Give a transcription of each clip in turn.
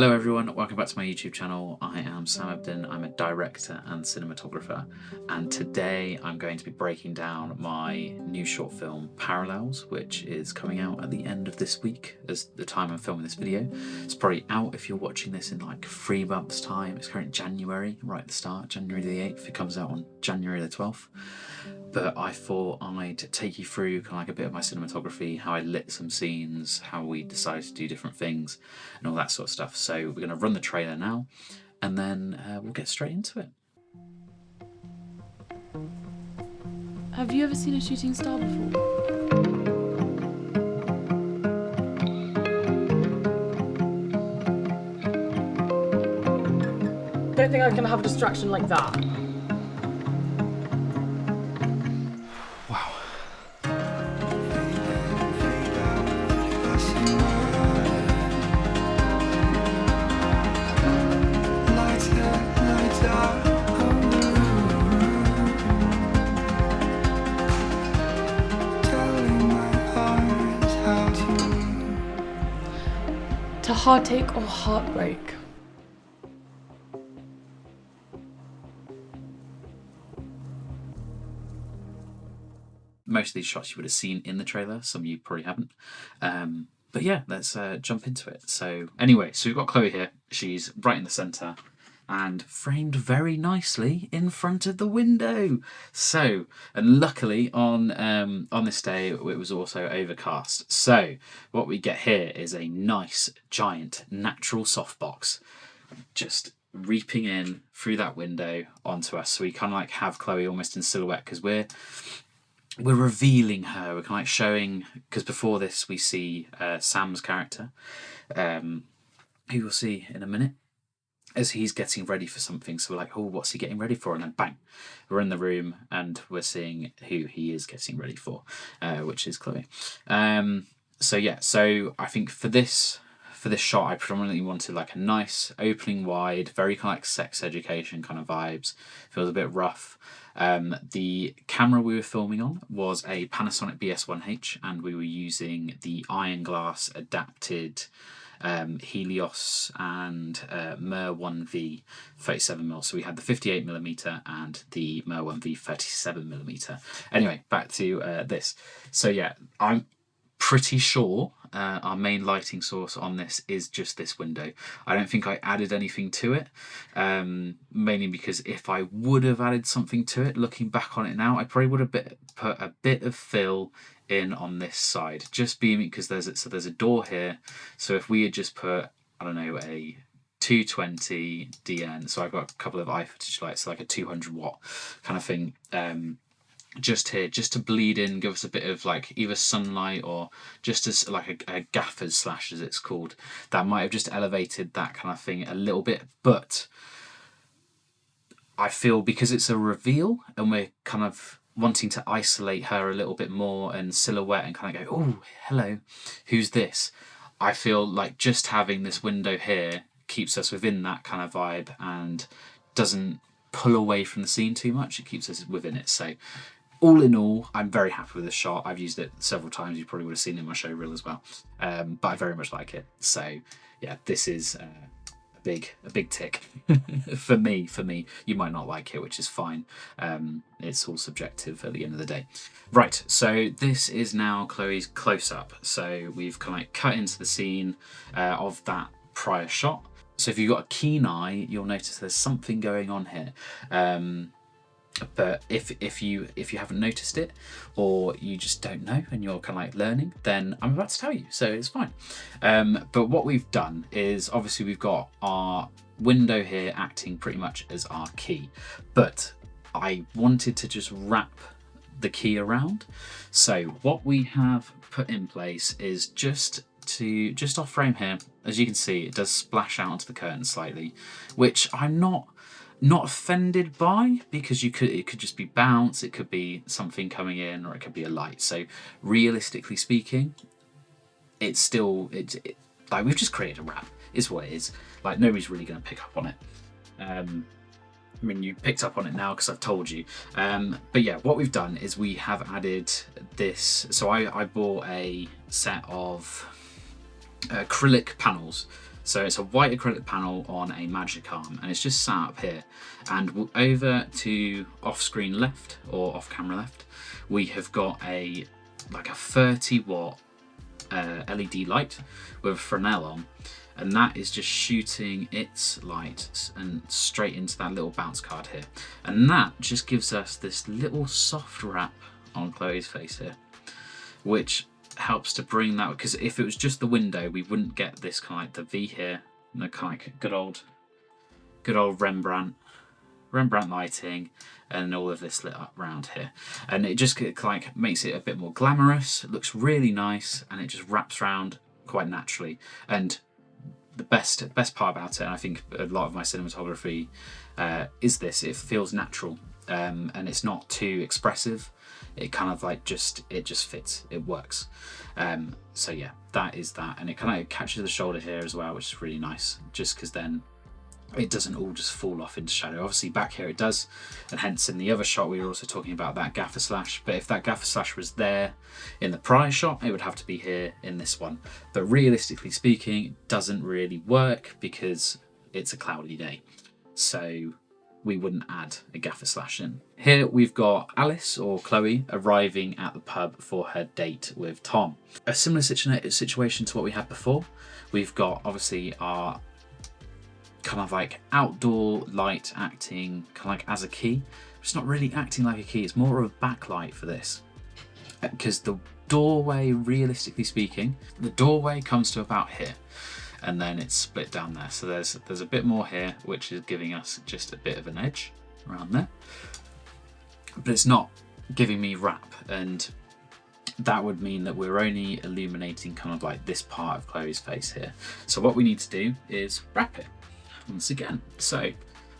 Hello everyone, welcome back to my YouTube channel. I am Sam Ebden, I'm a director and cinematographer, and today I'm going to be breaking down my new short film Parallels, which is coming out at the end of this week as the time I'm filming this video. It's probably out if you're watching this in like 3 months time. It's currently January, right at the start, January the 8th. It comes out on January the 12th. But I thought I'd take you through kind of like a bit of my cinematography, how I lit some scenes, how we decided to do different things, and all that sort of stuff. So we're going to run the trailer now, and then we'll get straight into it. Have you ever seen a shooting star before? Don't think I can have a distraction like that. Wow. To heartache or heartbreak? Most of these shots you would have seen in the trailer, some you probably haven't. But yeah, let's jump into it. So anyway, so we've got Chloe here. She's right in the centre and framed very nicely in front of the window. So, and luckily on this day it was also overcast. So what we get here is a nice giant natural softbox just reaping in through that window onto us. So we kind of like have Chloe almost in silhouette because we're revealing her. We're kind of like showing, because before this we see Sam's character, who we'll see in a minute, as he's getting ready for something. So we're like, oh, what's he getting ready for? And then bang, we're in the room and we're seeing who he is getting ready for, which is Chloe. So yeah, so I think for this shot I predominantly wanted like a nice opening wide, very kind of like sex education kind of vibes. Feels a bit rough. The camera we were filming on was a Panasonic BS1H, and we were using the Iron Glass adapted Helios and Mer 1V 37mm. So we had the 58mm and the Mer 1V 37mm. Anyway, back to this. So yeah, I'm pretty sure our main lighting source on this is just this window. I don't think I added anything to it, mainly because if I would have added something to it, looking back on it now, I probably would have put a bit of fill in on this side, just being because there's a door here. So if we had just put, I don't know, a 220 DN, so I've got a couple of iFootage lights, like a 200 watt kind of thing, just here, just to bleed in, give us a bit of like either sunlight or just as like a gaffer's slash as it's called, that might have just elevated that kind of thing a little bit. But I feel because it's a reveal and we're kind of wanting to isolate her a little bit more and silhouette and kind of go, oh, hello, who's this? I feel like just having this window here keeps us within that kind of vibe and doesn't pull away from the scene too much. It keeps us within it. So all in all, I'm very happy with this shot. I've used it several times. You probably would have seen it in my show reel as well. But I very much like it. So yeah, this is a big tick for me. You might not like it, which is fine. It's all subjective at the end of the day. Right, so this is now Chloe's close-up. So we've kind of like cut into the scene of that prior shot. So if you've got a keen eye, you'll notice there's something going on here. But if you haven't noticed it, or you just don't know and you're kind of like learning, then I'm about to tell you, so it's fine. But what we've done is obviously we've got our window here acting pretty much as our key, but I wanted to just wrap the key around. So what we have put in place is just off frame here, as you can see, it does splash out onto the curtain slightly, which I'm not offended by, because it could just be bounce, it could be something coming in, or it could be a light. So realistically speaking, it's still like we've just created a wrap, is what it is. Like nobody's really going to pick up on it. I mean, you picked up on it now because I've told you. But yeah, what we've done is we have added this. So I bought a set of acrylic panels So it's a white acrylic panel on a magic arm, and it's just sat up here. And over to off-screen left, or off-camera left, we have got a 30-watt LED light with a Fresnel on, and that is just shooting its light and straight into that little bounce card here. And that just gives us this little soft wrap on Chloe's face here, which helps to bring that, because if it was just the window, we wouldn't get this kind of like the V here, and the kind of like good old Rembrandt lighting, and all of this lit up round here, and it just like makes it a bit more glamorous. It looks really nice, and it just wraps around quite naturally. And the best part about it, and I think a lot of my cinematography is this: it feels natural, and it's not too expressive. It kind of like it just fits, it works. So yeah, that is that, and it kind of catches the shoulder here as well, which is really nice, just because then it doesn't all just fall off into shadow. Obviously back here it does, and hence in the other shot we were also talking about that gaffer slash, but if that gaffer slash was there in the prior shot, it would have to be here in this one. But realistically speaking, it doesn't really work because it's a cloudy day, so we wouldn't add a gaffer slash in. Here we've got Alice, or Chloe, arriving at the pub for her date with Tom. A similar situation to what we had before. We've got obviously our kind of like outdoor light acting kind of like as a key. It's not really acting like a key, it's more of a backlight for this. Because the doorway, realistically speaking, the doorway comes to about here, and then it's split down there. So there's a bit more here, which is giving us just a bit of an edge around there. But it's not giving me wrap, and that would mean that we're only illuminating kind of like this part of Chloe's face here. So what we need to do is wrap it once again. So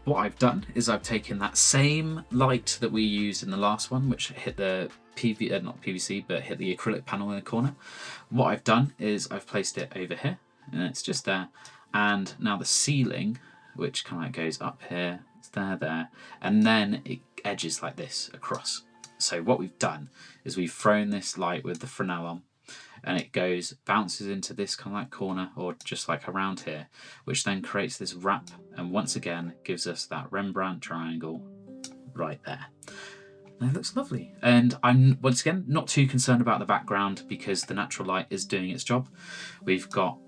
what I've done is I've taken that same light that we used in the last one, which hit the not PVC, but hit the acrylic panel in the corner. What I've done is I've placed it over here, and it's just there. And now the ceiling, which kind of goes up here, it's there, and then it edges like this across. So what we've done is we've thrown this light with the Fresnel on, and it bounces into this kind of like corner, or just like around here, which then creates this wrap, and once again gives us that Rembrandt triangle right there. And it looks lovely. And I'm once again not too concerned about the background, because the natural light is doing its job. We've got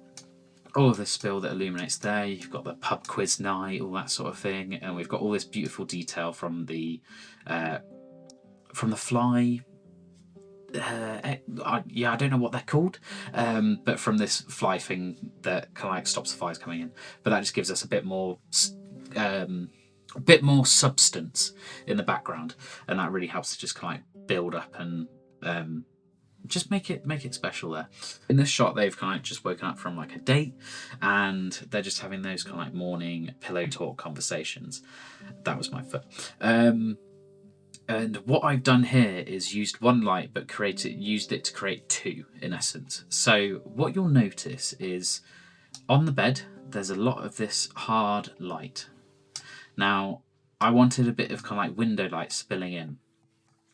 all of this spill that illuminates there, you've got the pub quiz night, all that sort of thing, and we've got all this beautiful detail from the fly. I don't know what they're called, but from this fly thing that kind of like stops the flies coming in. But that just gives us a bit more substance in the background, and that really helps to just kind of like build up and just make it special there. In this shot, they've kind of just woken up from like a date, and they're just having those kind of like morning pillow talk conversations. That was my foot. And what I've done here is used one light, but used it to create two, in essence. So what you'll notice is on the bed, there's a lot of this hard light. Now, I wanted a bit of kind of like window light spilling in.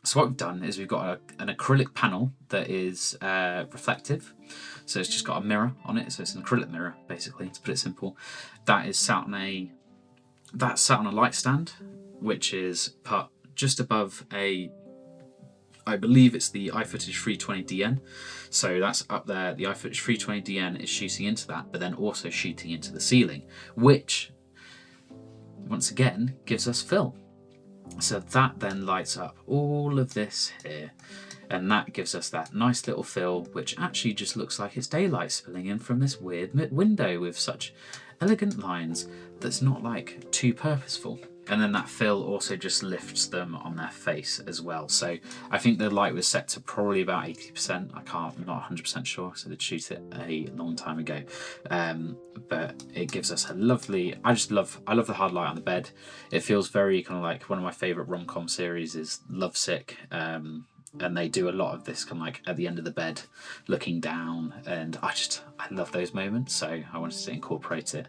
So what we've done is we've got an acrylic panel that is reflective. So it's just got a mirror on it. So it's an acrylic mirror, basically, to put it simple. That is sat on a light stand, which is put just above I believe it's the iFootage 320DN. So that's up there. The iFootage 320DN is shooting into that, but then also shooting into the ceiling, which once again gives us fill. So that then lights up all of this here, and that gives us that nice little fill, which actually just looks like it's daylight spilling in from this weird window with such elegant lines that's not like too purposeful. And then that fill also just lifts them on their face as well. So I think the light was set to probably about 80%. I'm not 100% sure, so I did shoot it a long time ago. But it gives us a lovely, I love the hard light on the bed. It feels very kind of like one of my favourite rom-com series is Lovesick. And they do a lot of this kind of like at the end of the bed looking down, and I love those moments, so I wanted to incorporate it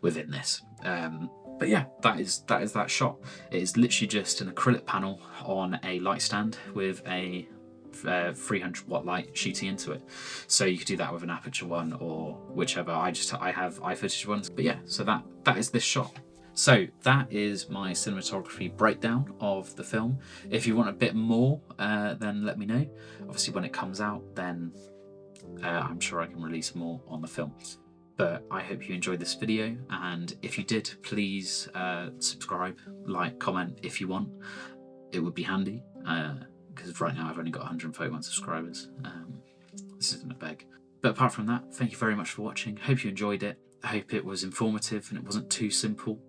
within this. But yeah, that is that shot. It is literally just an acrylic panel on a light stand with a 300 watt light shooting into it. So you could do that with an aperture one or whichever. I have iFootage ones. But yeah, so that is this shot. So that is my cinematography breakdown of the film. If you want a bit more, then let me know. Obviously, when it comes out, then I'm sure I can release more on the film. But I hope you enjoyed this video, and if you did, please subscribe, like, comment if you want. It would be handy, because right now I've only got 131 subscribers. This isn't a beg. But apart from that, thank you very much for watching. Hope you enjoyed it. I hope it was informative and it wasn't too simple.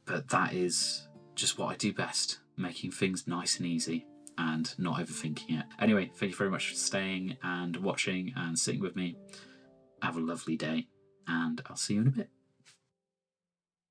But that is just what I do best, making things nice and easy and not overthinking it. Anyway, thank you very much for staying and watching and sitting with me. Have a lovely day, and I'll see you in a bit.